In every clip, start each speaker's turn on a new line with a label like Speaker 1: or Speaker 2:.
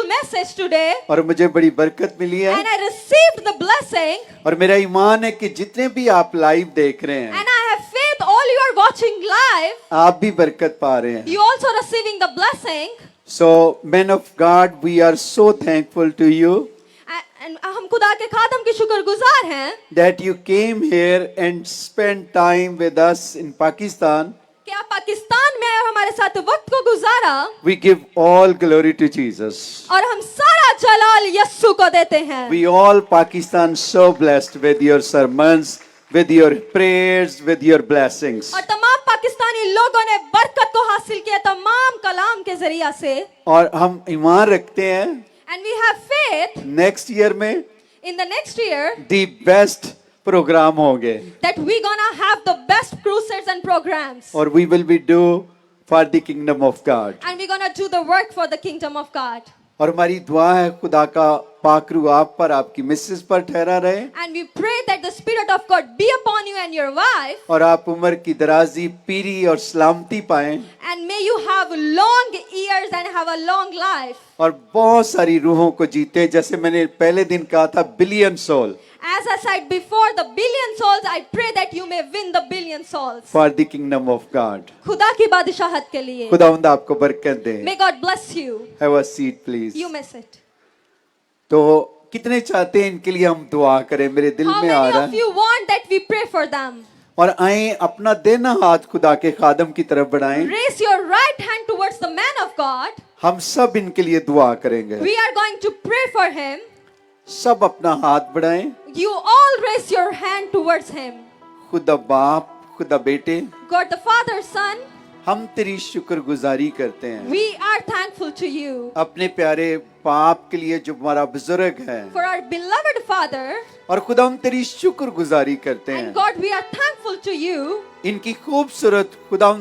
Speaker 1: powerful message today.
Speaker 2: और मुझे बड़ी बरकत मिली है।
Speaker 1: And I received the blessing.
Speaker 2: और मेरा ईमान है कि जितने भी आप लाइव देख रहे हैं,
Speaker 1: And I have faith all you are watching live.
Speaker 2: आप भी बरकत पा रहे हैं।
Speaker 1: You also receiving the blessing.
Speaker 2: So, men of God, we are so thankful to you
Speaker 1: And हम खुदा के खादम के शुक्रगुजार हैं
Speaker 2: that you came here and spent time with us in Pakistan.
Speaker 1: कि आप पाकिस्तान में आए और हमारे साथ वक्त को गुजारा।
Speaker 2: We give all glory to Jesus.
Speaker 1: और हम सारा जलाल यस्सु को देते हैं।
Speaker 2: We all Pakistan so blessed with your sermons, with your prayers, with your blessings.
Speaker 1: और तमाम पाकिस्तानी लोगों ने बरकत को हासिल किया तमाम कलाम के जरिया से।
Speaker 2: और हम ईमान रखते हैं
Speaker 1: And we have faith
Speaker 2: next year में
Speaker 1: in the next year
Speaker 2: the best program होंगे
Speaker 1: that we gonna have the best crusades and programs.
Speaker 2: और we will be do for the kingdom of God.
Speaker 1: And we're gonna do the work for the kingdom of God.
Speaker 2: और हमारी दुआ है खुदा का पाकरू आप पर, आपकी मिसेस पर ठहरा रहे
Speaker 1: And we pray that the Spirit of God be upon you and your wife.
Speaker 2: और आप उम्र की दराजी, पीरी और सलामती पाएं
Speaker 1: And may you have long years and have a long life.
Speaker 2: और बहुत सारी रूहों को जीते। जैसे मैंने पहले दिन कहा था, billion soul
Speaker 1: As I said before, the billion souls, I pray that you may win the billion souls.
Speaker 2: For the kingdom of God.
Speaker 1: खुदा की बादशाहत के लिए।
Speaker 2: खुदावंद आपको बरकत दे।
Speaker 1: May God bless you.
Speaker 2: Have a seat please.
Speaker 1: You may sit.
Speaker 2: तो कितने चाहते हैं इनके लिए हम दुआ करें? मेरे दिल
Speaker 1: How
Speaker 2: में आ
Speaker 1: many
Speaker 2: रहा
Speaker 1: of
Speaker 2: है।
Speaker 1: you want that we pray for them?
Speaker 2: और आए अपना देना हाथ खुदा के खादम की तरफ बढ़ाएं।
Speaker 1: Raise your right hand towards the man of God.
Speaker 2: हम सब इनके लिए दुआ करेंगे।
Speaker 1: We are going to pray for him.
Speaker 2: सब अपना हाथ बढ़ाएं।
Speaker 1: You all raise your hand towards him.
Speaker 2: खुदा बाप, खुदा बेटे,
Speaker 1: God the Father, Son,
Speaker 2: हम तेरी शुक्रगुजारी करते हैं
Speaker 1: we are thankful to you
Speaker 2: अपने प्यारे बाप के लिए जो हमारा बुजुर्ग है।
Speaker 1: for our beloved Father.
Speaker 2: और खुदा हम तेरी शुक्रगुजारी करते
Speaker 1: And
Speaker 2: हैं
Speaker 1: God, we are thankful to you.
Speaker 2: इनकी खूबसूरत खुदा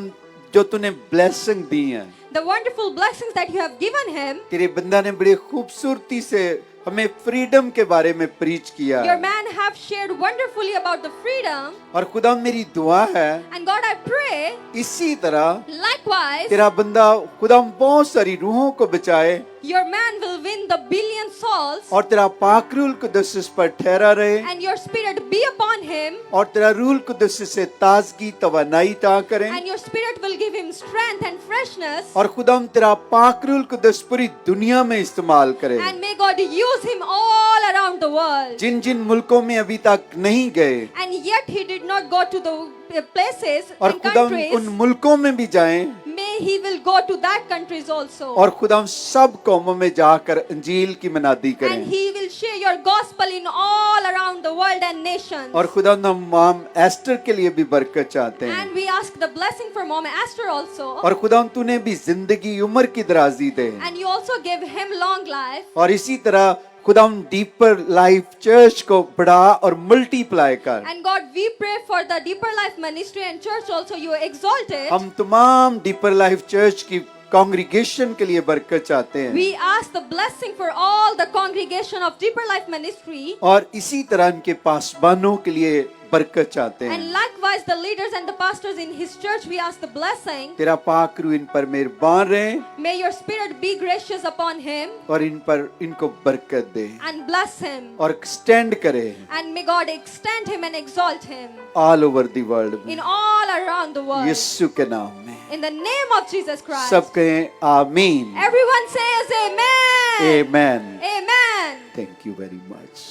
Speaker 2: जो तूने ब्लेसिंग दी है।
Speaker 1: The wonderful blessings that you have given him.
Speaker 2: तेरे बंदा ने बड़ी खूबसूरती से हमें फ्रीडम के बारे में प्रीच किया
Speaker 1: Your
Speaker 2: है।
Speaker 1: man have shared wonderfully about the freedom.
Speaker 2: और खुदा मेरी दुआ है
Speaker 1: And God, I pray,
Speaker 2: इसी तरह
Speaker 1: likewise,
Speaker 2: तेरा बंदा खुदा बहुत सारी रूहों को बचाए
Speaker 1: your man will win the billion souls.
Speaker 2: और तेरा पाकरूल कुदस इस पर ठहरा रहे
Speaker 1: And your Spirit be upon him.
Speaker 2: और तेरा रूल कुदस से ताजगी तवानाई ता करें।
Speaker 1: And your Spirit will give him strength and freshness.
Speaker 2: और खुदा तेरा पाकरूल कुदस पूरी दुनिया में इस्तेमाल करे।
Speaker 1: And may God use him all around the world.
Speaker 2: जिन जिन मुल्कों में अभी तक नहीं गए
Speaker 1: And yet he did not go to the places
Speaker 2: और
Speaker 1: and
Speaker 2: खुदा उन
Speaker 1: countries.
Speaker 2: मुल्कों में भी जाएं
Speaker 1: May he will go to that countries also.
Speaker 2: और खुदा सब कौमों में जाकर अंजील की मनादी
Speaker 1: And
Speaker 2: करें।
Speaker 1: he will share your gospel in all around the world and nations.
Speaker 2: और खुदा हम माम एस्टर के लिए भी बरकत चाहते हैं।
Speaker 1: And we ask the blessing for Mom Esther also.
Speaker 2: और खुदा तूने भी जिंदगी उम्र की दराजी दे।
Speaker 1: And you also give him long life.
Speaker 2: और इसी तरह खुदा डीपर लाइफ चर्च को बढ़ा और मल्टीप्लाई कर।
Speaker 1: And God, we pray for the Deeper Life Ministry and church also you exalt it.
Speaker 2: हम तमाम डीपर लाइफ चर्च की कांग्रीगेशन के लिए बरकत चाहते हैं।
Speaker 1: We ask the blessing for all the congregation of Deeper Life Ministry.
Speaker 2: और इसी तरह इनके पासबानों के लिए बरकत चाहते
Speaker 1: And
Speaker 2: हैं।
Speaker 1: likewise the leaders and the pastors in his church, we ask the blessing.
Speaker 2: तेरा पाक रूह इन पर मेहरबान रहे
Speaker 1: May your Spirit be gracious upon him
Speaker 2: और इन पर इनको बरकत दे
Speaker 1: and bless him.
Speaker 2: और एक्सटेंड करे
Speaker 1: And may God extend him and exalt him
Speaker 2: all over the world में
Speaker 1: in all around the world.
Speaker 2: यीशु के नाम में
Speaker 1: In the name of Jesus Christ.
Speaker 2: सब कहें आमीन।
Speaker 1: Everyone says amen.
Speaker 2: Amen.
Speaker 1: Amen.
Speaker 2: Thank you very much.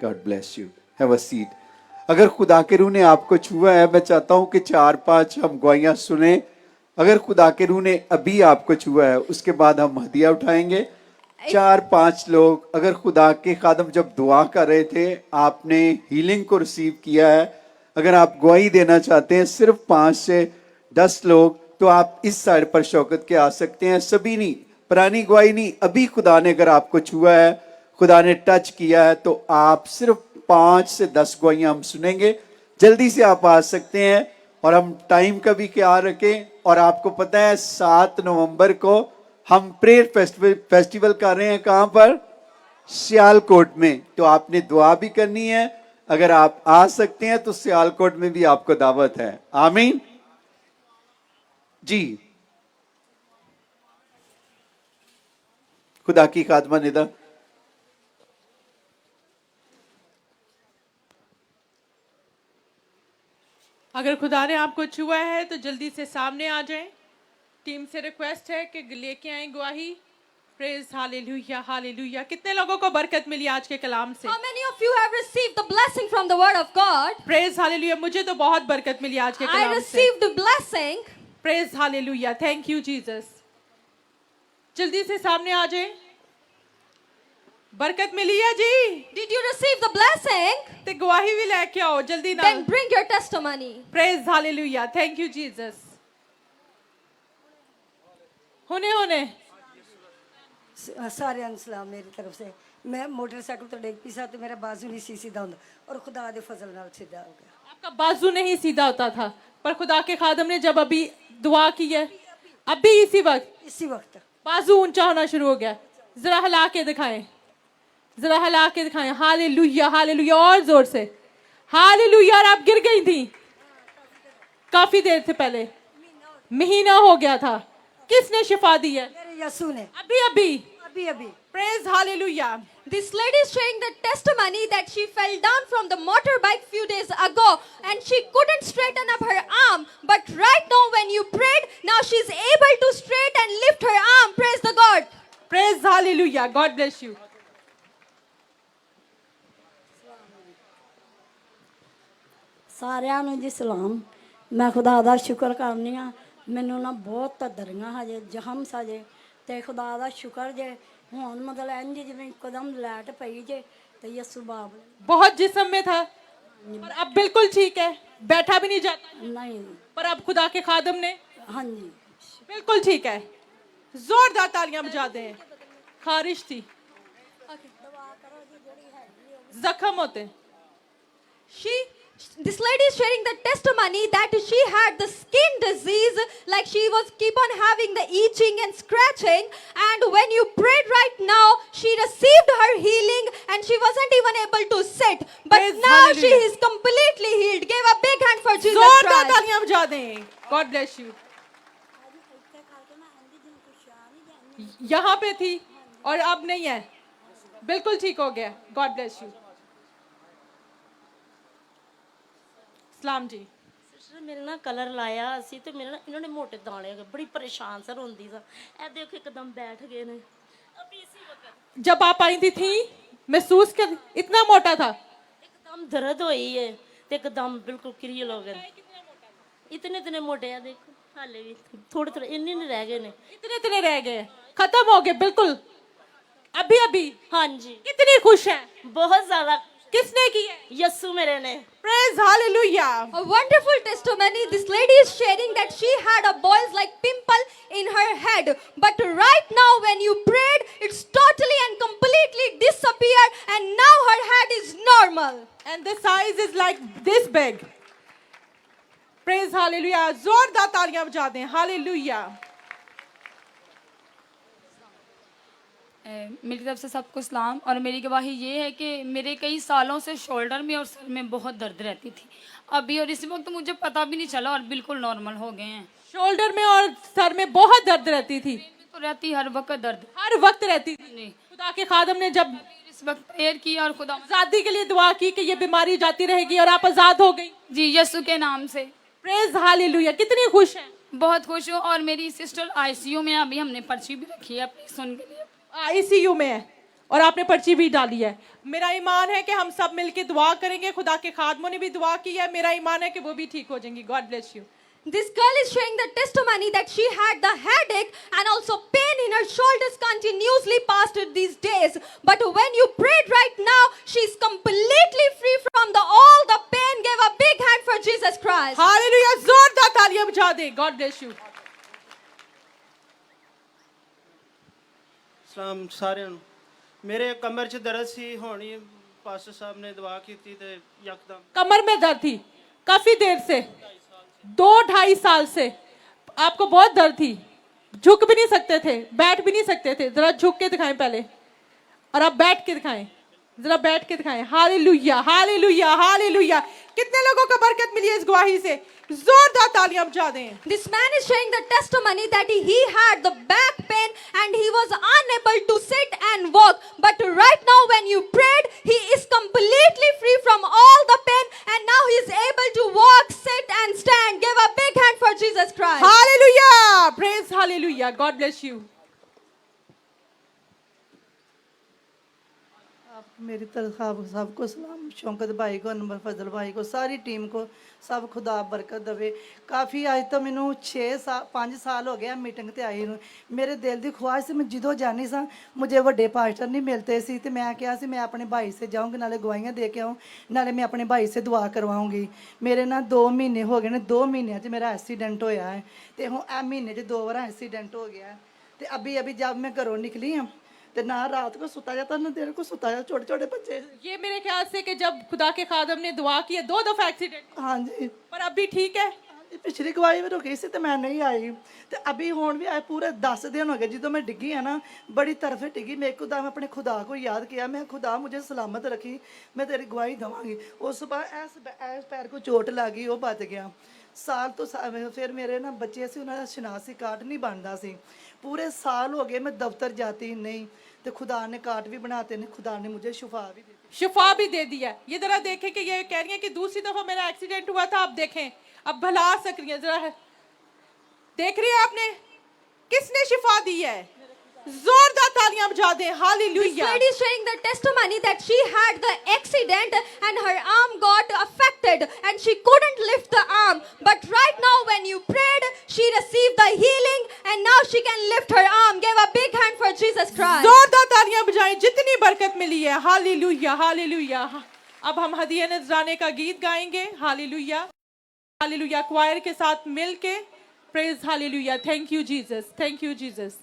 Speaker 2: God bless you. Have a seat. अगर खुदा के रूह ने आपको छुआ है, मैं चाहता हूं कि 4-5 हम गवाहियां सुने। अगर खुदा के रूह ने अभी आपको छुआ है, उसके बाद हम हदिया उठाएंगे। 4-5 लोग, अगर खुदा के खादम जब दुआ कर रहे थे आपने हीलिंग को रिसीव किया है, अगर आप गवाही देना चाहते हैं, सिर्फ 5 से 10 लोग, तो आप इस साइड पर शौकत के आ सकते हैं। सभी नहीं, पुरानी गवाही नहीं, अभी खुदा ने अगर आपको छुआ है, खुदा ने टच किया है, तो आप सिर्फ 5 से 10 गवाहियां हम सुनेंगे। जल्दी से आप आ सकते हैं और हम टाइम का भी ख्याल रखें। और आपको पता है 7 नवंबर को हम प्रेयर फेस्टिवल कर रहे हैं। कहां पर? सियालकोट में। तो आपने दुआ भी करनी है। अगर आप आ सकते हैं तो सियालकोट में भी आपको दावत है। आमीन जी। खुदा की खादमा निदा।
Speaker 3: अगर खुदा ने आपको छुआ है तो जल्दी से सामने आ जाएं। टीम से रिक्वेस्ट है कि लेके आएं गवाही। Praise hallelujah hallelujah. कितने लोगों को बरकत मिली आज के कलाम से?
Speaker 1: How many of you have received the blessing from the word of God?
Speaker 3: Praise hallelujah. मुझे तो बहुत बरकत मिली आज के
Speaker 1: I
Speaker 3: कलाम से।
Speaker 1: received the blessing.
Speaker 3: Praise hallelujah. Thank you Jesus. जल्दी से सामने आ जाएं। बरकत मिली है जी?
Speaker 1: Did you receive the blessing?
Speaker 3: तो गवाही भी लेके आओ जल्दी ना।
Speaker 1: Then bring your testimony.
Speaker 3: Praise hallelujah. Thank you Jesus. होने
Speaker 4: सारे सलाम मेरी तरफ से। मैं मोटरसाइकिल तो डेग पी सा तो मेरा बाजू नहीं सी सीधा होता और खुदा दे फजल नाल सीधा हो गया।
Speaker 3: आपका बाजू नहीं सीधा होता था, पर खुदा के खादम ने जब अभी दुआ की है, अभी
Speaker 4: इसी वक्त
Speaker 3: बाजू ऊंचा होना शुरू हो गया। जरा हिला के दिखाएं, जरा हिला के दिखाएं। Hallelujah hallelujah. और जोर से हालेलुया। और आप गिर गई थी काफी देर से पहले, महीना हो गया था। किसने शिफा दी है?
Speaker 4: मेरे यीशु ने
Speaker 3: अभी अभी
Speaker 4: अभी अभी।
Speaker 3: Praise hallelujah.
Speaker 1: This lady is sharing the testimony that she fell down from the motorbike few days ago and she couldn't straighten up her arm. But right now when you prayed, now she's able to straight and lift her arm. Praise the God.
Speaker 3: Praise hallelujah. God bless you.
Speaker 5: ਸਾਰਿਆਂ ਨੂੰ ਜੀ ਸਲਾਮ। ਮੈਂ ਖੁਦਾ ਦਾ ਸ਼ੁਕਰ ਕਰਨੀ ਆ। ਮੈਨੂੰ ਨਾ ਬਹੁਤ ਧੱਦਰੀਆਂ ਹਜੇ ਜ਼ਖਮ ਸਾਜੇ ਤੇ ਖੁਦਾ ਦਾ ਸ਼ੁਕਰ ਜੇ ਹੁਣ ਮਤਲਬ ਇੰਜ ਜਿਵੇਂ ਇੱਕਦਮ ਲੈਟ ਪਈ ਜੇ ਤੇ ਯਿਸੂ ਬਾਬ
Speaker 3: बहुत जिस्म में था पर अब बिल्कुल ठीक है, बैठा भी नहीं जाता,
Speaker 5: ਨਹੀਂ
Speaker 3: पर अब खुदा के खादम ने
Speaker 5: ਹਾਂਜੀ
Speaker 3: बिल्कुल ठीक है। जोरदार तालियां बजा दें। खारिश थी, जख्म होते।
Speaker 1: This lady is sharing the testimony that she had the skin disease, like she was keep on having the itching and scratching, and when you prayed right now, she received her healing and she wasn't even able to sit. But
Speaker 3: Praise
Speaker 1: now she
Speaker 3: hallelujah.
Speaker 1: is completely healed. Give a big hand for Jesus
Speaker 3: जोरदार
Speaker 1: Christ.
Speaker 3: तालियां बजा दें। God bless you. यहाँ पे थी और अब नहीं है, बिल्कुल ठीक हो गया। God bless you. सलाम जी।
Speaker 6: ਸਿਸਟਰ ਮੇਰੇ ਨਾਲ ਕਲਰ ਲਾਇਆ ਅਸੀਂ ਤੇ ਮੇਰੇ ਨਾਲ ਇਹਨਾਂ ਨੇ ਮੋਟੇ ਦਾਣੇ ਆ ਗਏ, ਬੜੀ ਪਰੇਸ਼ਾਨ ਸਰ ਹੁੰਦੀ ਸਾਂ। ਇਹ ਦੇਖੋ ਇੱਕਦਮ ਬੈਠ ਗਏ ਨੇ ਅਭੀ ਇसी वक्त
Speaker 3: जब आप आई थी महसूस कर इतना मोटा था?
Speaker 6: ਇੱਕਦਮ ਦਰਦ ਹੋਈ ਹੈ ਤੇ ਇੱਕਦਮ ਬਿਲਕੁਲ ਕਲੀਅਰ ਹੋ ਗਏ। ਇਤਨੇ ਇਤਨੇ ਮੋਟੇ ਆ ਦੇਖੋ, ਹਾਲੇ ਵੀ ਥੋੜੇ ਥੋੜੇ ਇੰਨੇ ਨੇ ਰਹਿ ਗਏ ਨੇ।
Speaker 3: इतने इतने रह गए, खत्म हो गए बिल्कुल अभी अभी।
Speaker 6: ਹਾਂਜੀ
Speaker 3: कितनी खुश है?
Speaker 6: ਬਹੁਤ ਜ਼ਿਆਦਾ।
Speaker 3: किसने की है?
Speaker 6: ਯਿਸੂ ਮੇਰੇ ਨੇ।
Speaker 3: Praise hallelujah.
Speaker 1: A wonderful testimony. This lady is sharing that she had a boils like pimple in her head, but right now when you prayed, it's totally and completely disappeared, and now her head is normal.
Speaker 3: And the size is like this big. Praise hallelujah. जोरदार तालियां बजा दें। Hallelujah.
Speaker 7: मेरी तरफ से सबको सलाम। और मेरी गवाही ये है कि मेरे कई सालों से शोल्डर में और सर में बहुत दर्द रहती थी अभी, और इस वक्त मुझे पता भी नहीं चला और बिल्कुल नॉर्मल हो गए हैं।
Speaker 3: शोल्डर में और सर में बहुत दर्द रहती थी,
Speaker 7: तो रहती हर वक्त दर्द।
Speaker 3: हर वक्त रहती थी।
Speaker 7: नहीं।
Speaker 3: खुदा के खादम ने जब
Speaker 7: इस वक्त प्रेयर की और खुदा
Speaker 3: आजादी के लिए दुआ की कि ये बीमारी जाती रहेगी और आप आजाद हो गई।
Speaker 7: जी यीशु के नाम से।
Speaker 3: Praise hallelujah. कितनी खुश है?
Speaker 7: बहुत खुश हूँ। और मेरी सिस्टर आईसीयू में, अभी हमने पर्ची भी रखी है अपनी सुन के लिए।
Speaker 3: आईसीयू में है और आपने पर्ची भी डाली है। मेरा ईमान है कि हम सब मिलके दुआ करेंगे। खुदा के खादमों ने भी दुआ की है, मेरा ईमान है कि वो भी ठीक हो जाएंगी। God bless you.
Speaker 1: This girl is sharing the testimony that she had the headache and also pain in her shoulders continuously past these days. But when you prayed right now, she's completely free from all the pain. Give a big hand for Jesus Christ.
Speaker 3: Hallelujah. जोरदार तालियां बजा दे। God bless you.
Speaker 8: ਸਲਾਮ ਸਾਰਿਆਂ ਨੂੰ। ਮੇਰੇ ਕਮਰ 'ਚ ਦਰਦ ਸੀ, ਹੋਣੀ ਪਾਸਟਰ ਸਾਹਿਬ ਨੇ ਦੁਆ ਕੀਤੀ ਤੇ ਯਕਦਮ
Speaker 3: कमर में दर्द थी काफी देर से, 2-2.5 साल से आपको बहुत दर्द थी, झुक भी नहीं सकते थे, बैठ भी नहीं सकते थे। जरा झुक के दिखाएं पहले और अब बैठ के दिखाएं। जरा बैठ के दिखाएं। Hallelujah hallelujah hallelujah. कितने लोगों को बरकत मिली है इस गवाही से? जोरदार तालियां बजा दें।
Speaker 1: This man is sharing the testimony that he had the back pain and he was unable to sit and walk. But right now, when you prayed, he is completely free from all the pain and now he is able to walk, sit, and stand. Give a big hand for Jesus Christ.
Speaker 3: Hallelujah, praise hallelujah. God bless you.
Speaker 9: मेरी तरफ सबको सलाम, शौकत भाई को, अनवर फजल भाई को, सारी team को, सब खुदा बरकत दवे। काफ़ी अज तो मैनू 5 साल हो गया मीटिंग ते आई नूं। मेरे दिल की ख्वाहिश से मैं जदों जानी सा मुझे वड्डे पास्टर नहीं मिलते सी ते मैं कहा सी मैं अपने भाई से जाऊँगी, नाले गवाहियाँ दे के आऊँ, नाले मैं अपने भाई से दुआ करवाऊँगी। मेरे ना 2 महीने हो गए ने, 2 महीनों च मेरा एक्सीडेंट होया है तो हुण ए महीने च 2 बार एक्सीडेंट हो गया है। तो अभी अभी जब मैं घरों निकली हाँ तो ना रात को सुता जाता ना देर को सुता जाता। छोटे छोटे बच्चे,
Speaker 3: ये मेरे ख्याल से कि जब खुदा के खादम ने दुआ की है 2 दफा एक्सीडेंट,
Speaker 9: हाँ जी,
Speaker 3: पर अभी ठीक है।
Speaker 9: पिछली गवाही में रुकी सी तो मैं नहीं आई तो अभी हुण भी आए पूरे 10 दिन हो गए जो मैं डिग्गी है ना, बड़ी तरफे डिग्गी। मैं खुदा मैं अपने खुदा को याद किया, मैं खुदा मुझे सलामत रखी, मैं तेरी गवाही देवांगी। उस बार ऐस पैर को चोट लगी, वो बच गया। साल तो फिर मेरे ना बच्चे से उन्होंने शनासी कार्ड नहीं बनता सी, पूरे साल हो गए मैं दफ्तर जाती नहीं तो खुदा ने कार्ड भी बनाते नहीं, खुदा ने मुझे शिफा भी दी,
Speaker 3: शिफा भी दे दिया। ये जरा देखें कि ये कह रही है कि दूसरी दफा मेरा एक्सीडेंट हुआ था, अब देखें अब भला आ सक रही है। जरा देख रही है आपने किसने शिफा दी है? जोरदार तालियां बजा दें।
Speaker 1: This
Speaker 3: hallelujah.
Speaker 1: lady is sharing the testimony that she had the accident and her arm got affected and she couldn't lift the arm. But right now when you prayed, she received the healing and now she can lift her arm. Give a big hand for Jesus Christ.
Speaker 3: जोरदार तालियां बजाएं जितनी बरकत मिली है। Hallelujah hallelujah. अब हम हदिया नजराने का गीत गाएंगे। हालेलुया हालेलुया, क्वायर के साथ मिलके। Praise hallelujah. Thank you Jesus, thank you Jesus.